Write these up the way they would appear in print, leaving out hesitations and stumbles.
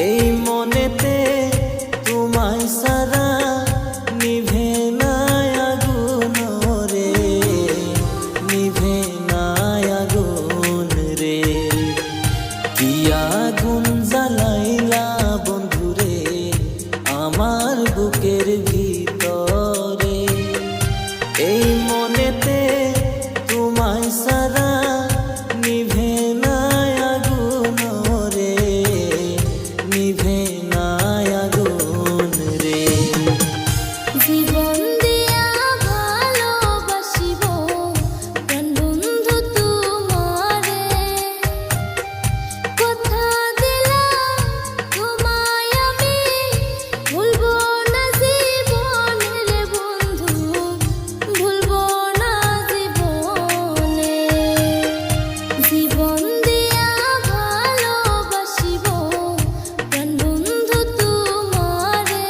এই মনেতে তোমায় সারা নিভে না আগুন রে, নিভে না আগুন রে। কি আগুন জ্বালাইলা বন্ধুরে আমার বুকের ভিতরে। এই মনেতে তোমায় সারা নিভে না আগুন রে, নিভে না আগুন রে। জীবন দিয়া ভালোবাসিব প্রাণ বন্ধু তোমারে, কথা দিলাম তোমায় আমি ভুলবো না জীবনের বন্ধু, ভুলবো না জীবনে। জীবন দিয়া ভালোবাসিব প্রাণ বন্ধু তোমারে,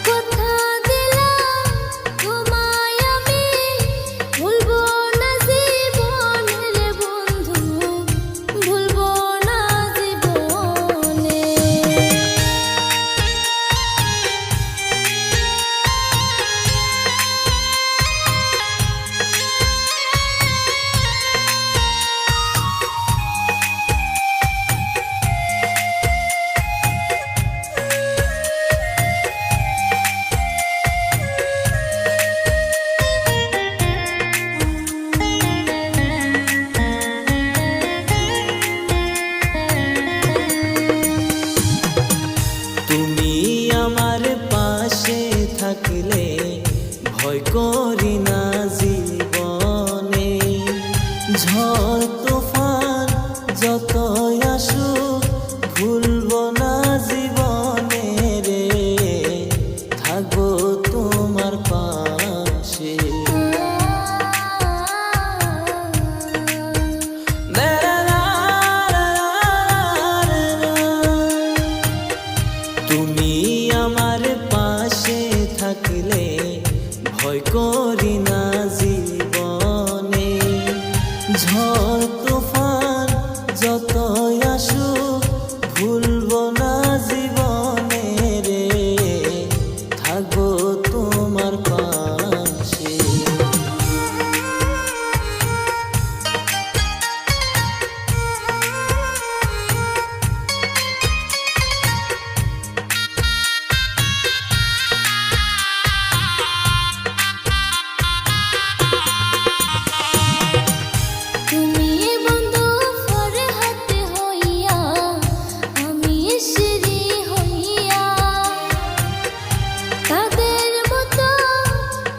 কথা দিলাম তোমায় আমি ভুলবো না জীবনের বন্ধু, ভুলবো না জীবনে। তুমি আমার পাশে থাকলে ভয় করি না জীবনে। ঝড় তুফান যতই আসুক ভুলবো না জীবনে রে, থাকবো তোমার পাশে। তুমি আমার পাশে থাকলে ভয় করি না জীবনে। ঝড় তুফান যতই আসুক ভুলবো না জীবনে রে, থাকবো তোমার পাশে। তুমি বন্ধু ফরহাদ হইয়া আমি শ্রী হইয়া, তাদের মতো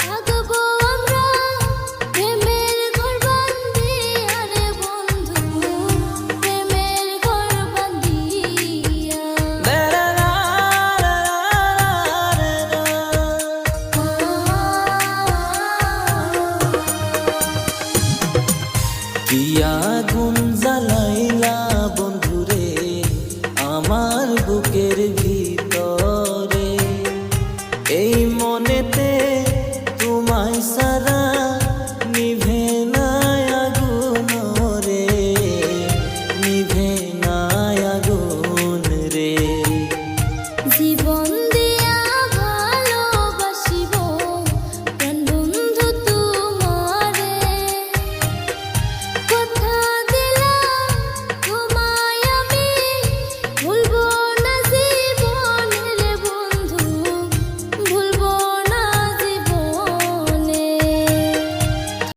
থাকবো আমরা প্রেমের ঘর বান্ধিয়া রে বন্ধু, প্রেমের ঘর বান্ধিয়া। কি আগুন জ্বালাইলা বন্ধুরে আমার বুকের ভিতরে।